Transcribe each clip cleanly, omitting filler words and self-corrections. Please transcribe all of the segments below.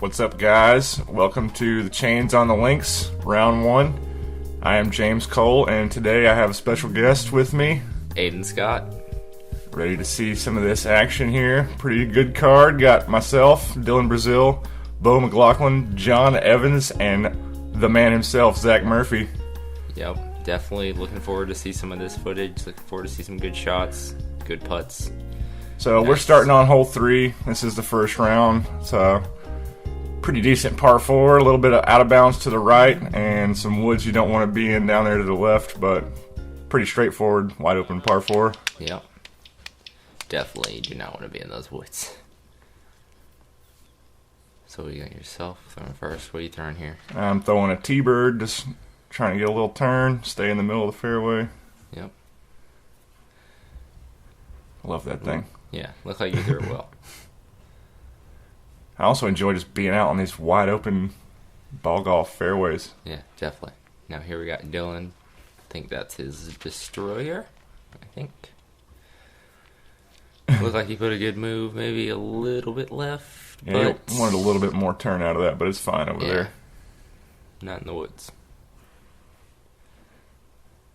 What's up, guys? Welcome to the Chains on the Links, round one. I am James Cole, and today I have a special guest with me, Aiden Scott. ready to see some of this action here. Pretty good card. Got myself, Dylan Braseel, Bo McGlaughlin, John Evans, and the man himself, Zach Murphy. Yep, definitely looking forward to see some of this footage. Looking forward to see some good shots, good putts. So we're starting on hole 3. This is the first round. It's a pretty decent par 4, a little bit of out of bounds to the right, and some woods you don't want to be in down there to the left, but pretty straightforward, wide open par 4. Yep. Definitely do not want to be in those woods. So you got yourself throwing first. What are you throwing here? I'm throwing a T-bird, just trying to get a little turn, stay in the middle of the fairway. Yep. Love that thing. Yeah, look like you threw it well. I also enjoy just being out on these wide open ball golf fairways. Yeah, definitely. Now here we got Dylan. I think that's his destroyer. I think. Looks like he put a good move, maybe a little bit left. Yeah, but you wanted a little bit more turn out of that, but it's fine over there. Not in the woods.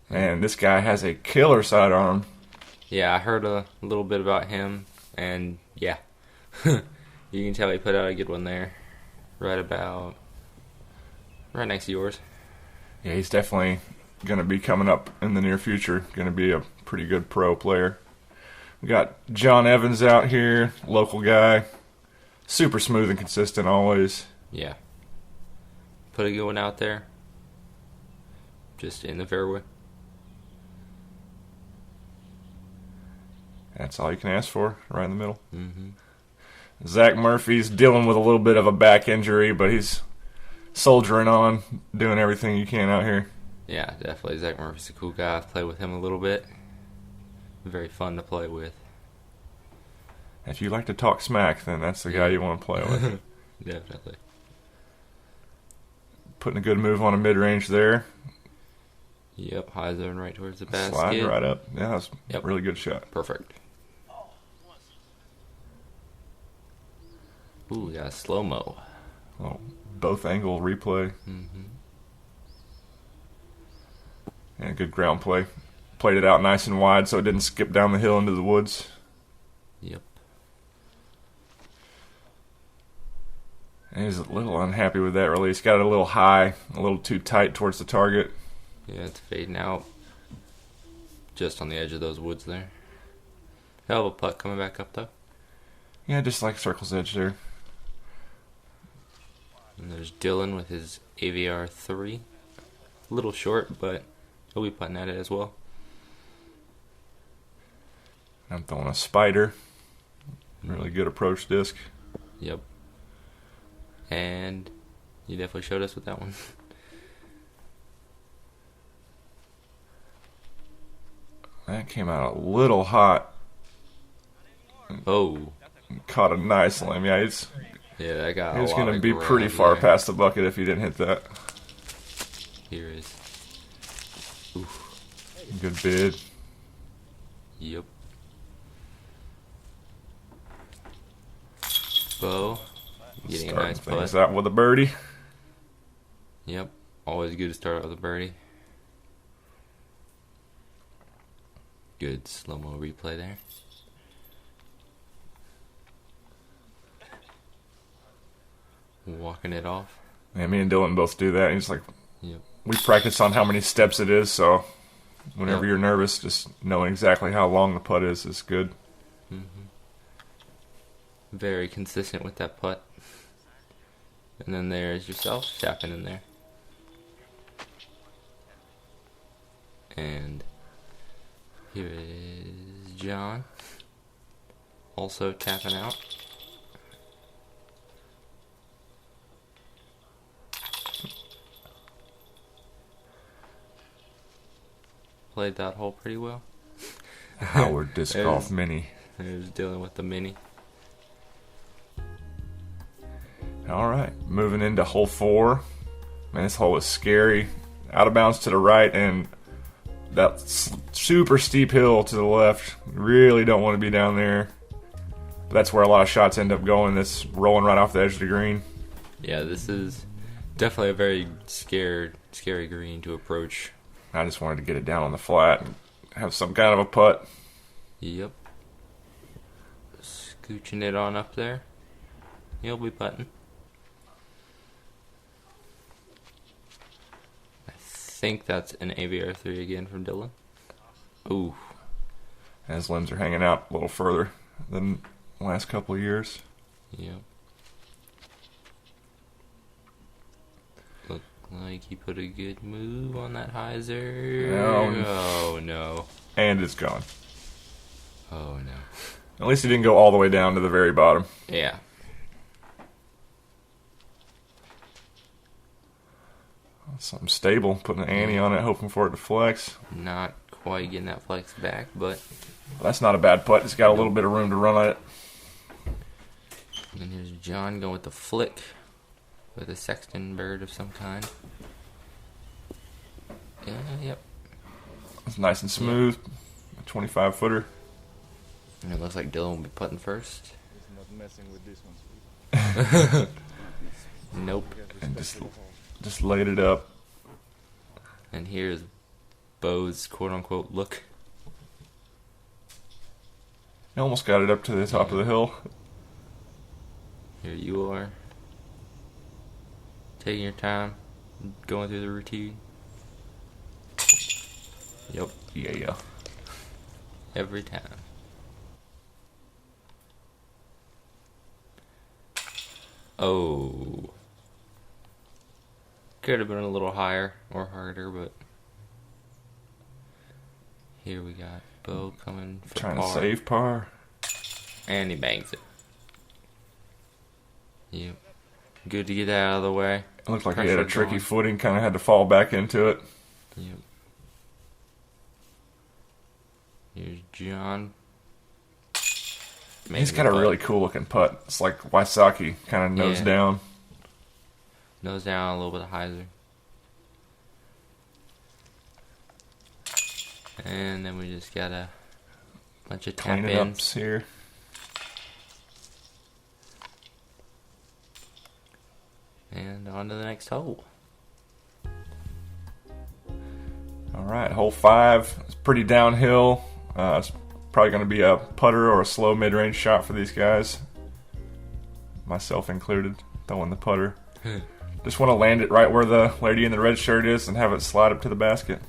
And this guy has a killer sidearm. Yeah, I heard a little bit about him, and yeah. You can tell he put out a good one there. Right next to yours. Yeah, he's definitely going to be coming up in the near future. Going to be a pretty good pro player. We got John Evans out here, local guy. Super smooth and consistent always. Yeah. Put a good one out there. Just in the fairway. That's all you can ask for, right in the middle. Mm-hmm. Zach Murphy's dealing with a little bit of a back injury, but he's soldiering on, doing everything you can out here. Yeah, definitely. Zach Murphy's a cool guy. I've played with him a little bit. Very fun to play with. If you like to talk smack, then that's the guy you want to play with. Definitely. Putting a good move on a mid-range there. Yep, high zone right towards the basket. Sliding right up. Yeah, that's a really good shot. Perfect. Ooh, we got a slow-mo. Well, both angle replay. Mm-hmm. And good ground play. Played it out nice and wide so it didn't skip down the hill into the woods. Yep. And he's a little unhappy with that release. Got it a little high, a little too tight towards the target. Yeah, it's fading out. Just on the edge of those woods there. Hell of a putt coming back up, though. Yeah, just like circle's edge there. And there's Dylan with his AVR 3. A little short, but he'll be putting at it as well. I'm throwing a spider. Really good approach disc. Yep. And you definitely showed us with that one. That came out a little hot. Oh. Caught a nice limb. Yeah, it's Yeah, that got going going to be pretty far past the bucket if he didn't hit that. Here is. Oof. Good bid. Yep. Bo. Getting a nice Starting things putt. out with a birdie. Yep. Always good to start out with a birdie. Good slow-mo replay there. Walking it off. Yeah, me and Dylan both do that. He's like, Yep. we practice on how many steps it is, so whenever Yep. you're nervous, just knowing exactly how long the putt is good. Mm-hmm. Very consistent with that putt. And then there's yourself tapping in there. And here is John. Also tapping out. Played that hole pretty well. Howard Disc Golf Mini. There's Dylan with the mini. All right, moving into hole 4. Man, this hole is scary. Out of bounds to the right, and that super steep hill to the left. Really don't want to be down there. But that's where a lot of shots end up going. That's rolling right off the edge of the green. Yeah, this is definitely a very scary green to approach. I just wanted to get it down on the flat and have some kind of a putt. Yep. Scooching it on up there. You'll be putting. I think that's an AVR3 again from Dylan. Ooh. And his limbs are hanging out a little further than the last couple of years. Yep. Look like he put a good move on that hyzer. Oh no. And it's gone. Oh no. At least he didn't go all the way down to the very bottom. Yeah. Something stable, putting an ante on it, hoping for it to flex. Not quite getting that flex back, but That's not a bad putt. It's got a little bit of room to run at it. and here's John going with the flick with a sexton bird of some kind. Yeah, yep. It's nice and smooth. A 25-footer. And it looks like Dylan will be putting first. He's not messing with this one. Nope. And just laid it up. And here's Bo's quote-unquote look. He almost got it up to the top of the hill. Here you are. Taking your time. Going through the routine. Yep. Yeah. Every time. Oh. Could have been a little higher or harder, but here we got Bo coming for Trying par. to save par. And he bangs it. Yep. Good to get that out of the way. It looked like he Pressure had a tricky going. footing, kind of had to fall back into it. Yep. Here's John. He's got a really cool looking putt. It's like Wysocki, kind of nose Yeah. down. Nose down, a little bit of hyzer. And then we just got a bunch of tap Cleaning ins. ups here. And on to the next hole. All right, hole 5. It's pretty downhill. It's probably going to be a putter or a slow mid-range shot for these guys. Myself included, throwing the putter. Just want to land it right where the lady in the red shirt is and have it slide up to the basket.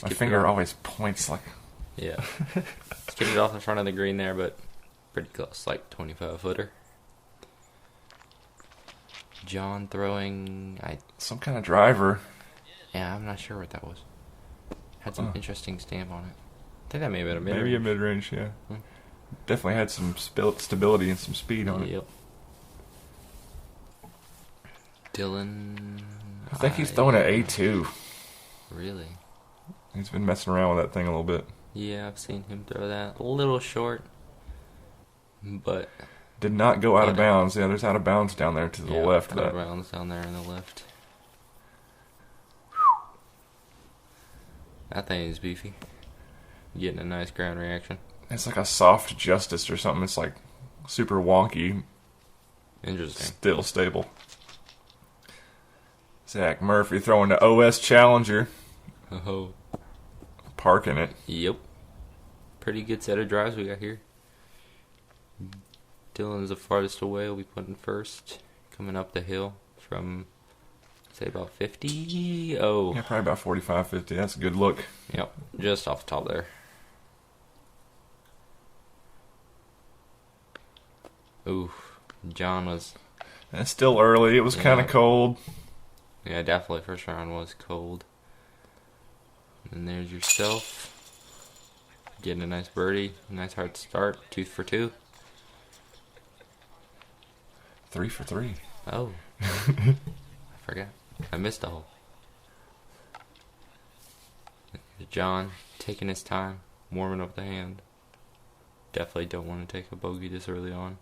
My Skip finger it off. always points like... Yeah. Skipped it off the front of the green there, but pretty close, like 25-footer. John throwing, some kind of driver. yeah, I'm not sure what that was. Had some interesting stamp on it. I think that may have been a mid. Maybe a mid-range, yeah. Hmm. Definitely had some stability and some speed on it. Yep. Dylan. I think he's throwing an A2. Really? He's been messing around with that thing a little bit. Yeah, I've seen him throw that. A little short, but Did not go out of bounds. Yeah, there's out of bounds down there to the yeah, left. out of That bounds down there on the left. That thing is beefy. Getting a nice ground reaction. it's like a soft justice or something. It's like super wonky, Interesting. still stable. Zach Murphy throwing the OS Challenger, Oh. parking it. Yep. Pretty good set of drives we got here. Dylan's the farthest away. We'll be putting first. Coming up the hill from, say, about 50. Oh. Yeah, probably about 45, 50. That's a good look. Yep. Just off the top there. Ooh. John was... And it's still early. It was kind Yeah. of cold. Yeah, definitely first round was cold. And there's yourself. Getting a nice birdie. Nice hard start. 2 for 2. 3 for 3. Oh. I forgot. I missed a hole. John taking his time, warming up the hand. Definitely don't want to take a bogey this early on.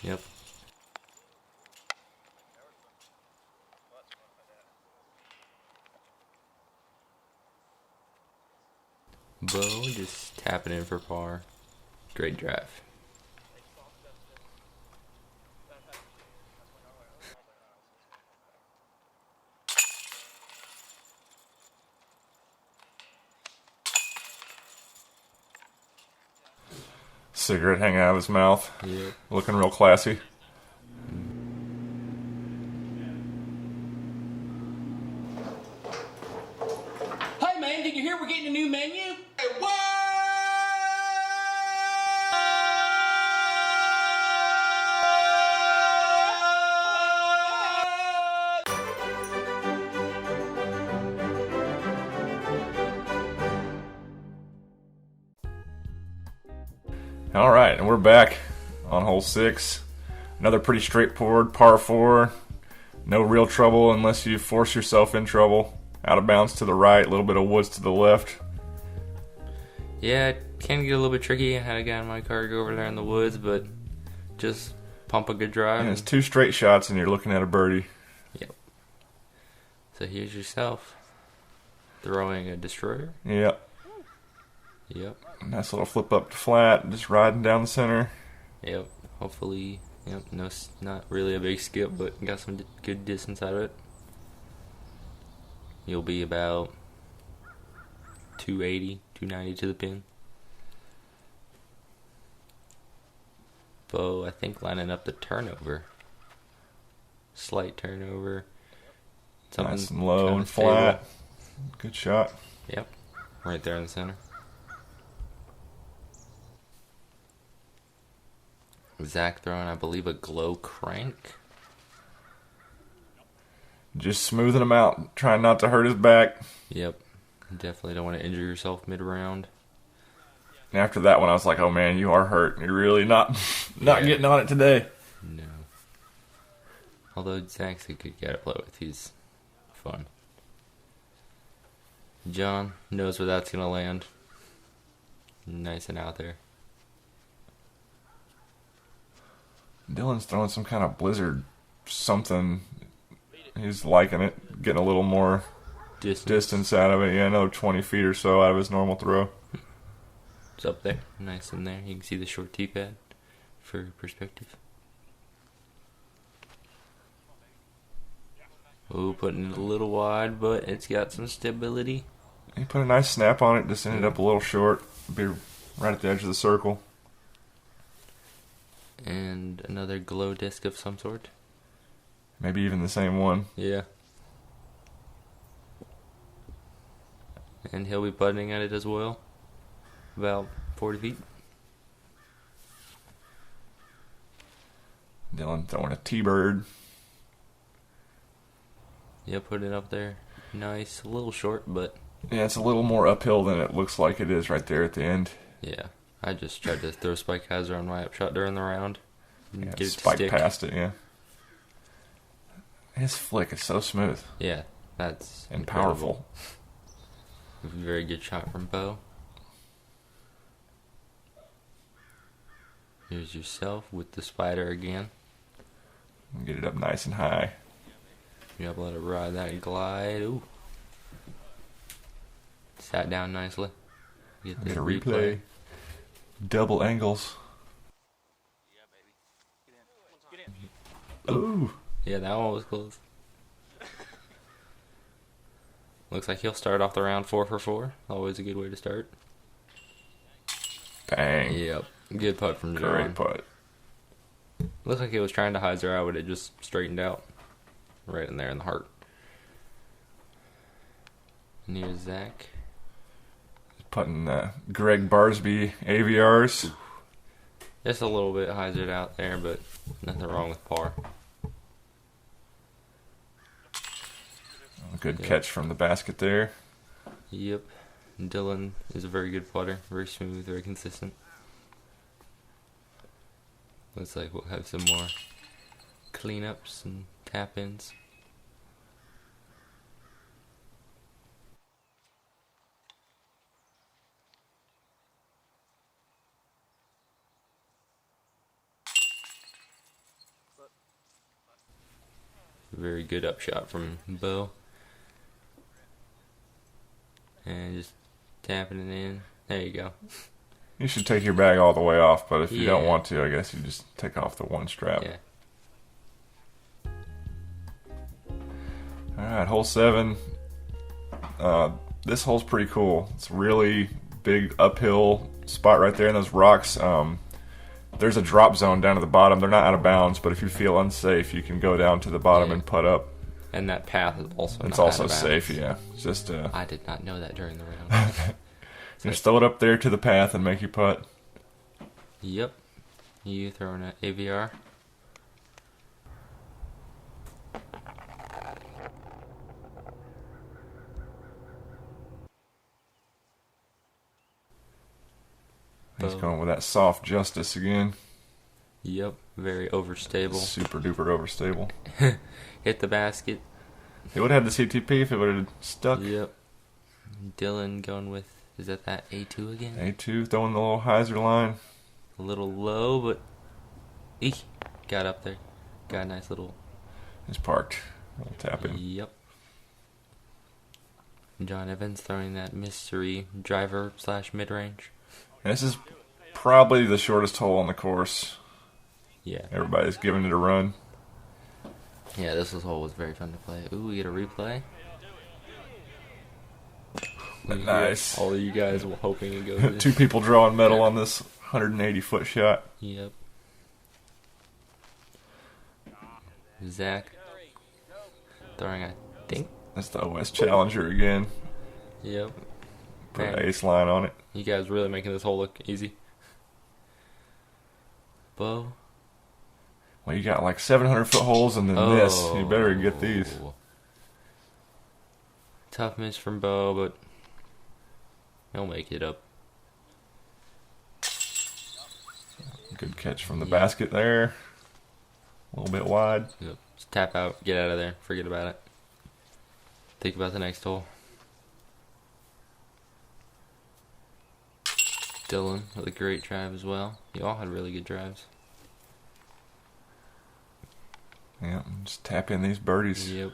Yep. Bo just tapping in for par. Great drive. Cigarette hanging out of his mouth. Yep. Looking real classy. Hey man, did you hear we're getting a new menu? Hey, what? All right, and we're back on hole 6. Another pretty straightforward par 4. No real trouble unless you force yourself in trouble. Out of bounds to the right, a little bit of woods to the left. Yeah, it can get a little bit tricky. I had a guy in my car go over there in the woods, but just pump a good drive. And it's 2 straight shots and you're looking at a birdie. Yep. So here's yourself throwing a destroyer. Yep. Yep. Nice little flip up to flat, just riding down the center. Yep. Hopefully, yep. No, not really a big skip, but got some good distance out of it. You'll be about 280, 290 to the pin. Bo, I think, lining up the turnover. Slight turnover. Nice and low kind and of stable. flat. Good shot. Yep. Right there in the center. Zach throwing, I believe, a glow crank. Just smoothing him out, trying not to hurt his back. Yep. Definitely don't want to injure yourself mid-round. And after that one, I was like, oh man, you are hurt. You're really not Yeah. getting on it today. No. Although Zach's a good guy to play with. He's fun. John knows where that's going to land. Nice and out there. Dylan's throwing some kind of blizzard something. He's liking it, getting a little more distance out of it. Yeah, another 20 feet or so out of his normal throw. It's up there. Nice in there. You can see the short tee pad for perspective. Oh, putting it a little wide, but it's got some stability. He put a nice snap on it, just ended up a little short. Be right at the edge of the circle. And another glow disc of some sort. Maybe even the same one. Yeah. And he'll be putting at it as well. About 40 feet. Dylan throwing a T-bird. Yeah, put it up there. Nice. A little short, but Yeah, it's a little more uphill than it looks like it is right there at the end. yeah. I just tried to throw spike hazard on my upshot during the round. Yeah, Get it to spike stick. past it, yeah. His flick is so smooth Yeah, that's and incredible. powerful. Very good shot from Bo. Here's yourself with the spider again. Get it up nice and high. You able to ride that glide. Ooh. Sat down nicely. Get the Get a replay. Double angles. Ooh. Yeah, that one was close. Looks like he'll start off the round 4 for 4. Always a good way to start. Bang. Yep. Good putt from John. Great putt. Looks like he was trying to hyzer out, but it just straightened out. Right in there in the heart. And here's Zach. Putting Greg Barsby AVRs. Just a little bit hyzered out there, but nothing wrong with par. A good Yeah. catch from the basket there. Yep. Dylan is a very good putter. Very smooth, very consistent. Looks like we'll have some more cleanups and tap-ins. Very good upshot from Bo. And just tapping it in. There you go. You should take your bag all the way off, but if you don't Yeah. want to, I guess you just take off the one strap. Yeah. All right, hole 7. This hole's pretty cool. It's a really big uphill spot right there in those rocks. There's a drop zone down at the bottom. They're not out of bounds, but if you feel unsafe, you can go down to the bottom Yeah. and putt up. And that path is also It's not also out of safe, bounds. yeah. It's just I did not know that during the round. just throw it up there to the path and make you putt. Yep. You throwing an AVR? He's going with that soft justice again. Yep. Very overstable. Super duper overstable. Hit the basket. He would have had the CTP if it would have stuck. Yep. Dylan going with, is that A2 again? A2 throwing the little hyzer line. A little low, but got up there. Got a nice little. He's parked. We'll tap in. Yep. John Evans throwing that mystery driver / mid range. And this is probably the shortest hole on the course. Yeah. Everybody's giving it a run. Yeah, this hole was very fun to play. Ooh, we get a replay. Nice. All of you guys were hoping it goes in. 2 people drawing medal on this 180-foot shot. Yep. Zach throwing, I think. That's the OS Challenger again. Yep. Put Man, an ace line on it. you guys really making this hole look easy. Bo. Well, you got like 700-foot holes and then this. You better get these. Tough miss from Bo, but he'll make it up. Good catch from the basket there. A little bit wide. Yep. Just tap out, get out of there, forget about it. Think about the next hole. Dylan with a great drive as well. You all had really good drives. Yeah, just tap in these birdies. Yep.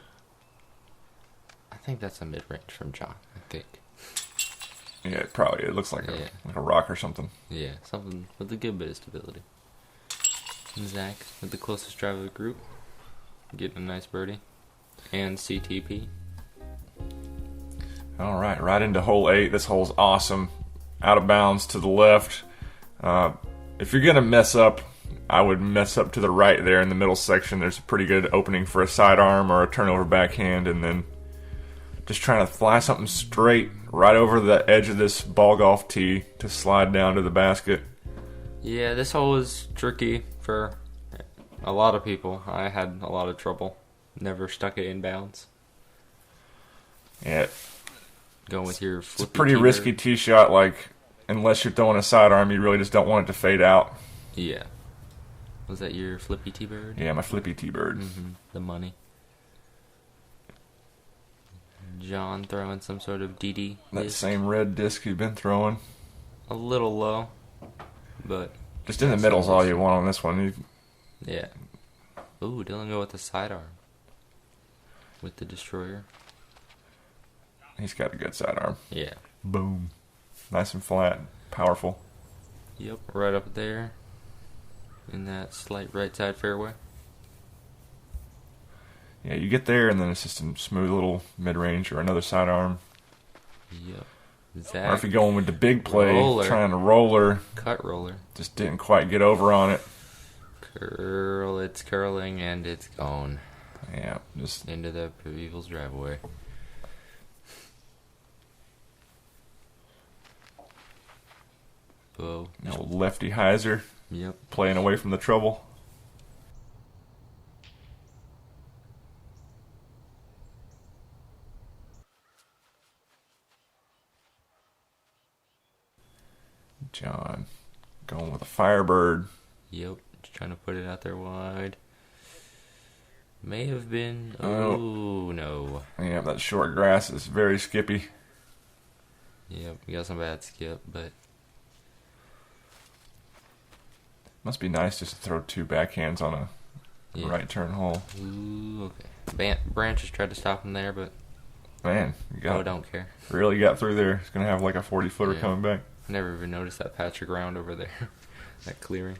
I think that's a mid-range from John, I think. Yeah, it looks like, Yeah. like a rock or something. Yeah, something with a good bit of stability. And Zach with the closest drive of the group. Getting a nice birdie. And CTP. All right into hole 8. This hole's awesome. Out of bounds to the left. If you're going to mess up, I would mess up to the right there in the middle section. There's a pretty good opening for a sidearm or a turnover backhand, and then just trying to fly something straight right over the edge of this ball golf tee to slide down to the basket. Yeah, this hole was tricky for a lot of people. I had a lot of trouble. Never stuck it in bounds. Yeah, Going with your it's a flippy pretty tee risky bird. tee shot. Like, unless you're throwing a sidearm, you really just don't want it to fade out. Yeah. Was that your flippy T-bird? Yeah, my flippy T-bird. Mm-hmm. The money. John throwing some sort of DD. That disc. same red disc you've been throwing. A little low, but Just in the middle's all you want on this one. yeah. Ooh, Dylan go with the sidearm. With the destroyer. He's got a good sidearm. Yeah. Boom. Nice and flat. Powerful. Yep, right up there. In that slight right side fairway. Yeah, you get there and then it's just a smooth little mid-range or another sidearm. Yep. Or Zach, if you're going with the big play, Roller. trying to roller, cut roller. just didn't quite get over on it. Curl, it's curling and it's gone. Yeah, just Into the Evil's driveway. Bo. no lefty hyzer Yep. playing away from the trouble. John going with a Firebird. Yep. Just trying to put it out there wide. May have been. Oh. Oh, no. Yeah, that short grass is very skippy. Yep. We got some bad skip, but. Must be nice just to throw 2 backhands on a Yeah. right turn hole. Ooh, okay. Branches tried to stop him there, but Man, you Bo got don't care. really got through there. He's gonna have like a 40-footer Yeah. coming back. I never even noticed that patch of ground over there. That clearing.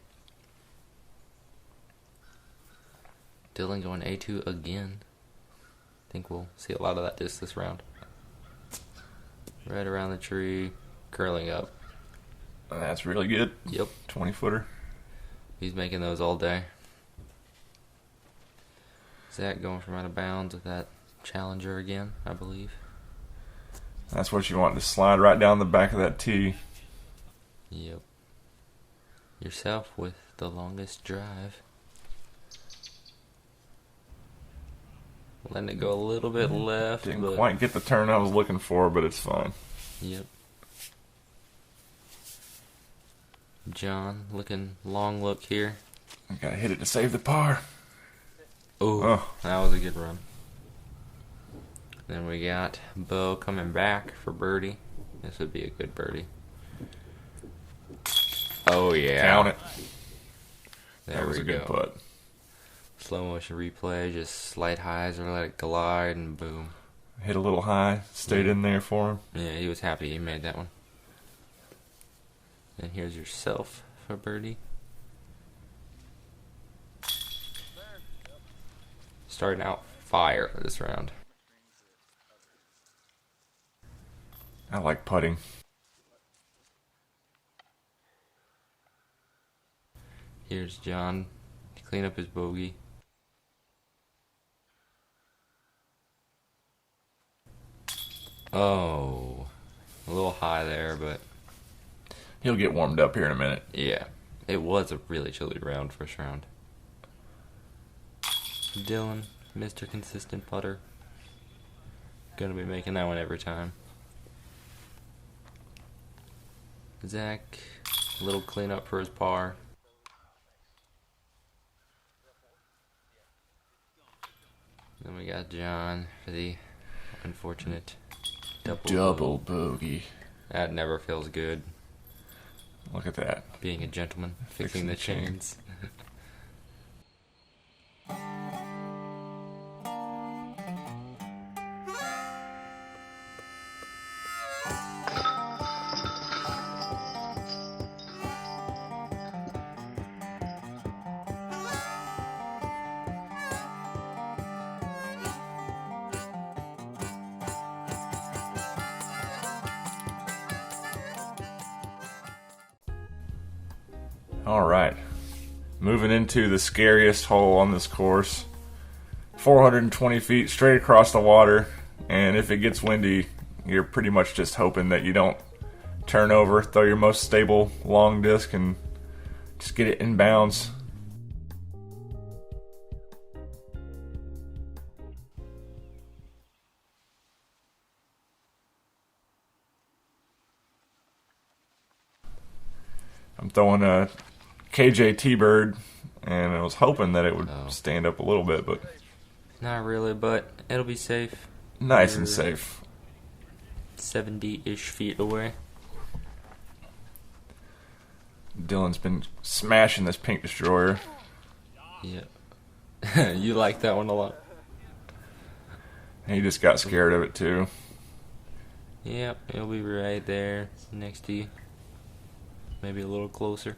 Dylan going A2 again. I think we'll see a lot of that this round. Right around the tree, curling up. That's really good. Yep. 20-footer. He's making those all day. Zach going from out of bounds with that challenger again, I believe. That's what you want to slide right down the back of that tee. Yep. Yourself with the longest drive. Letting it go a little bit left. Didn't but quite get the turn I was looking for, but it's fine. Yep. John looking long look here. I gotta hit it to save the par. Oh, that was a good run. Then we got Bo coming back for birdie. This would be a good birdie. Oh yeah. Count it. There That was we a good go. putt. Slow motion replay, just slight highs or let it glide and boom. Hit a little high, stayed in there for him. Yeah, he was happy he made that one. And here's yourself for birdie. Starting out fire this round. I like putting. Here's John to clean up his bogey. Oh, a little high there, but He'll get warmed up here in a minute. yeah, it was a really chilly round, first round. Dylan, Mr. Consistent Putter. Gonna be making that one every time. Zach, a little cleanup for his par. Then we got John for the unfortunate Double bogey. That never feels good. Look at that. Being a gentleman, fixing the chains. All right. Moving into the scariest hole on this course. 420 feet straight across the water. And if it gets windy, you're pretty much just hoping that you don't turn over, throw your most stable long disc, and just get it in bounds. I'm throwing a KJ T-Bird, and I was hoping that it would stand up a little bit, but Not really, but it'll be safe. nice and You're safe. 70-ish feet away. Dylan's been smashing this pink destroyer. Yeah. You like that one a lot. He just got scared of it too. Yep, it'll be right there next to you. Maybe a little closer.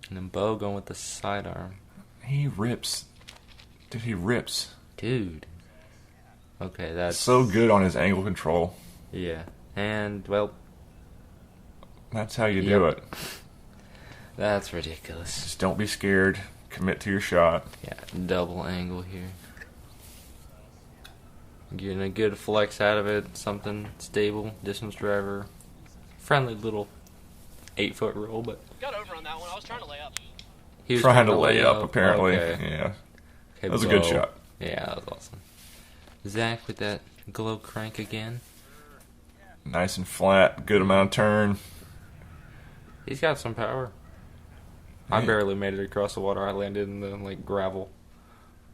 And then Bo going with the sidearm. He rips. Dude, he rips. Dude. Okay, that's... So good on his angle control. Yeah. And, well, That's how you do it. that's ridiculous. Just don't be scared. Commit to your shot. Yeah, double angle here. Getting a good flex out of it. Something stable. Distance driver. Friendly little 8-foot roll, but... Got over on that one. I was trying to lay up. He was Trying to lay up, apparently. Okay. Yeah. Okay, That was a good Bo. shot. Yeah, that was awesome. Zach with that glow crank again. Nice and flat. Good amount of turn. He's got some power. I Yeah. barely made it across the water. I landed in the gravel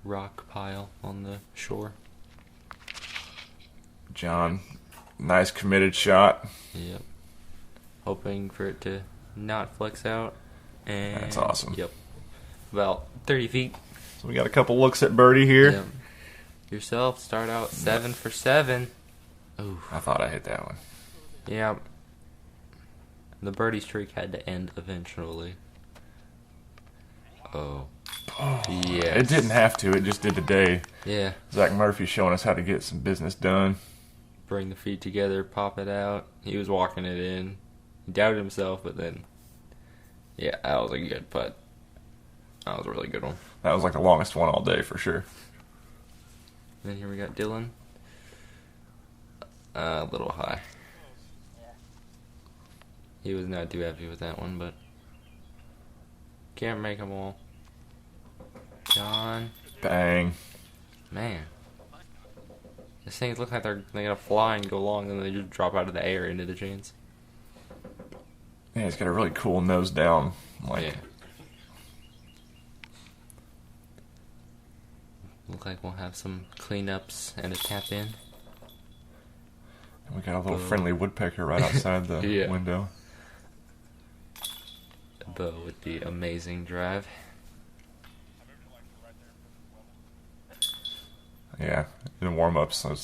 rock pile on the shore. John, nice committed shot. Yep. Hoping for it to not flex out. And That's awesome. Yep. About 30 feet. So we got a couple looks at birdie here. Yep. Yourself start out 7 for 7. Ooh. I thought I hit that one. Yeah. The birdie streak had to end eventually. Oh. Yeah. It didn't have to. It just did today. Yeah. Zach Murphy showing us how to get some business done. Bring the feet together, pop it out. He was walking it in. He doubted himself, but then, yeah, that was a good putt. That was a really good one. That was like the longest one all day for sure. Then here we got Dylan. A little high. He was not too happy with that one, but can't make them all. John. Bang. Man. These things look like they're gonna fly and go long, and they just drop out of the air into the chains. Yeah, he's got a really cool nose down. Like, Yeah. Look like we'll have some cleanups and a tap in. and we got a little friendly woodpecker right outside the Yeah. window. Bo with the amazing drive. Yeah, in warm-ups, the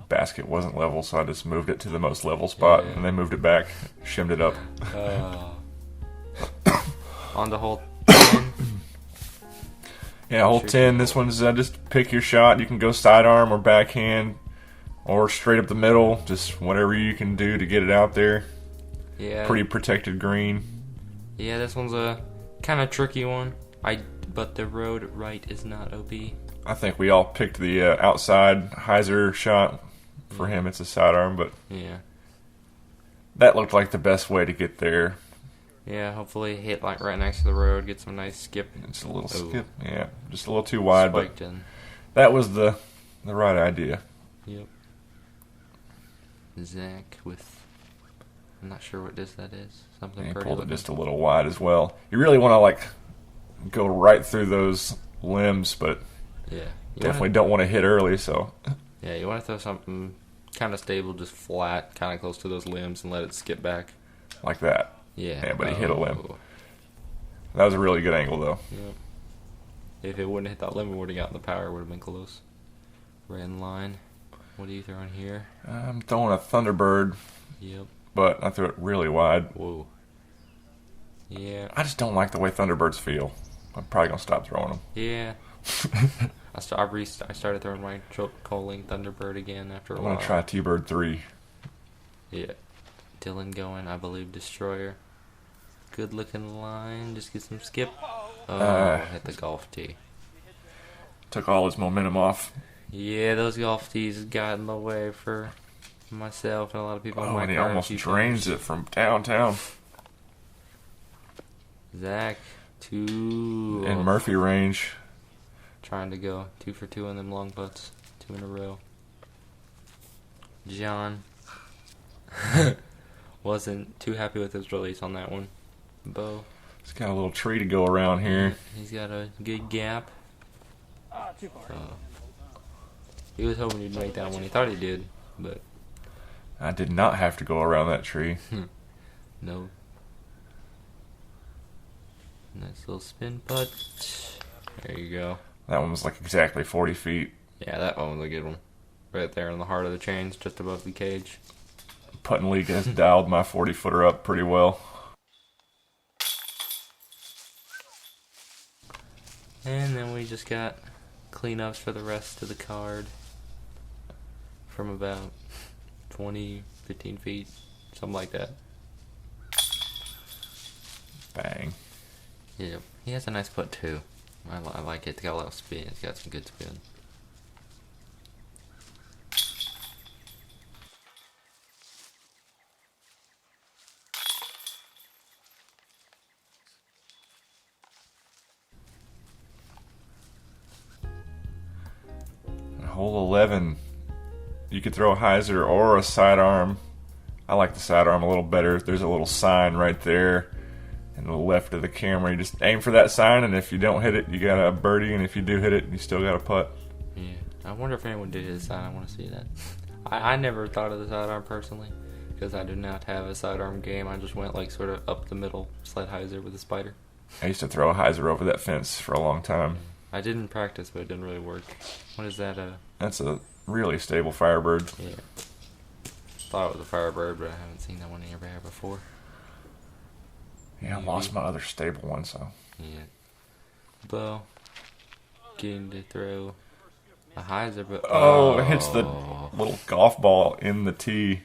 basket wasn't level, so I just moved it to the most level spot, Yeah. and then moved it back, shimmed it up. On the hole 10. Yeah, hole Sure. 10, this one's just pick your shot. You can go sidearm or backhand or straight up the middle, just whatever you can do to get it out there. Yeah. Pretty protected green. Yeah, this one's a kind of tricky one. But the road right is not OB. I think we all picked the outside hyzer shot. For him, it's a sidearm, but Yeah. that looked like the best way to get there. Yeah, hopefully hit like right next to the road, get some nice skip. It's a little Ooh. skip, yeah, just a little too wide, Spiked but in. that was the right idea. Yep. Zach with, I'm not sure what that is. Something He pretty pulled it looking. just a little wide as well. You really want to like go right through those limbs, but Yeah. You definitely don't want to hit early. So Yeah, you want to throw something kind of stable, just flat, kind of close to those limbs, and let it skip back. like that. Yeah. Yeah, but he hit a limb. Oh. That was a really good angle, though. Yep. If it wouldn't hit that limb, it would have gotten the power. Would have been close. Red line. What are you throwing here? I'm throwing a Thunderbird, Yep. but I threw it really wide. Whoa. Yeah. I just don't like the way Thunderbirds feel. I'm probably gonna stop throwing them. Yeah. I started throwing my Coling Thunderbird again after a I'm while. gonna try T-Bird 3. Yeah. Dylan going, I believe, Destroyer. Good looking line. Just get some skip. Oh, hit the golf tee. Took all his momentum off. Yeah, those golf tees got in the way for myself and a lot of people in Oh, my and he car. almost drains it from downtown. Zach, two. In Murphy range. Trying to go 2 for 2 on them long putts. 2 in a row. John wasn't too happy with his release on that one. Bo, He's got a little tree to go around here. he's got a good gap. Too far. He was hoping he'd make that one. He thought he did, but I did not have to go around that tree. no. Nice little spin putt. There you go. That one was like exactly 40 feet. Yeah, that one was a good one. Right there in the heart of the chains, just above the cage. Putting League has dialed my 40-footer up pretty well. And then we just got cleanups for the rest of the card. From about 20, 15 feet. Something like that. Bang. Yeah, he has a nice putt too. I like it. It's got a lot of spin. It's got some good spin. Hole 11. You could throw a hyzer or a sidearm. I like the sidearm a little better. There's a little sign right there in the left of the camera. You just aim for that sign, and if you don't hit it, you got a birdie, and if you do hit it, you still got a putt. Yeah, I wonder if anyone did his side. I want to see that. I never thought of the sidearm personally because I do not have a sidearm game. I just went like sort of up the middle, sled hyzer with a spider. I used to throw a hyzer over that fence for a long time. I didn't practice, but it didn't really work. What is that? That's a really stable Firebird. Yeah. Thought it was a Firebird, but I haven't seen that one in your bag before. Yeah, I lost my other stable one, so. Yeah. Bo getting to throw a hyzer, but Oh, it hits the little golf ball in the tee.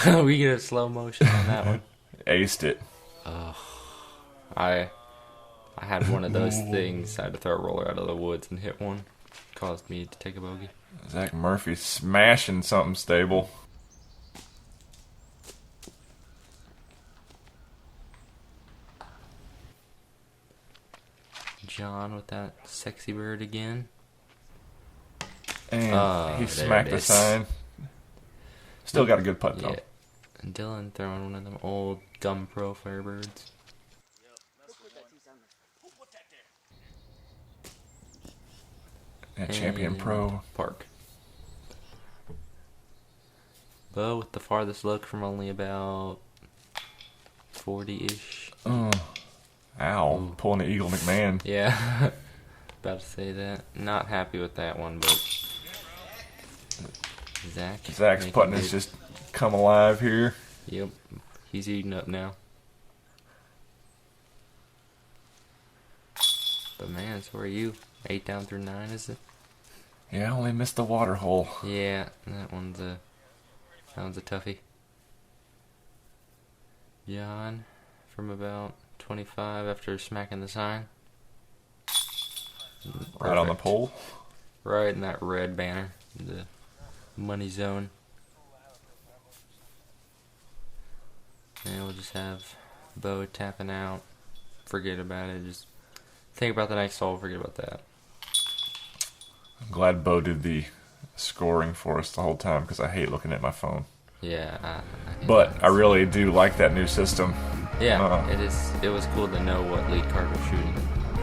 We get a slow motion on that one. Aced it. I had one of those things. I had to throw a roller out of the woods and hit one. Caused me to take a bogey. Zach Murphy smashing something stable. John with that sexy bird again. And he there smacked it the is. sign. Still got a good putt, though. Yeah. And Dylan throwing one of them old Gum Pro Firebirds. And Champion And Pro. Park. Bo with the farthest look from only about 40-ish. Ow. Ooh. Pulling the Eagle McMahon. Yeah. About to say that. Not happy with that one, but Zach's making putting it. has just come alive here. Yep. He's eating up now. But man, so are you. 8 down through 9, is it? Yeah, I only missed the water hole. Yeah, that one's a toughie. John from about 25 after smacking the sign. Right on the Perfect. pole. Right in that red banner, the money zone. And we'll just have Bo tapping out. Forget about it. Just think about the next hole. Forget about that. I'm glad Bo did the scoring for us the whole time because I hate looking at my phone. Yeah. But I really do like that new system. Yeah, it is. It was cool to know what lead card was shooting.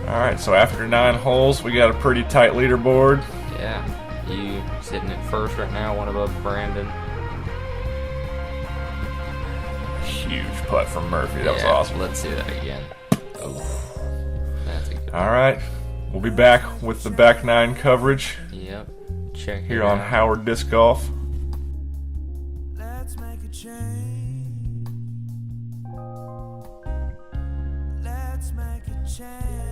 Alright, so after 9 holes, we got a pretty tight leaderboard. Yeah, you sitting at first right now, one above Brandon. Huge putt from Murphy. That was Yeah, awesome. Let's see that again. That's a good. Alright, we'll be back with the back 9 coverage Yep. Check here it on out. Howard Disc Golf. Let's make a change. Let's make a change.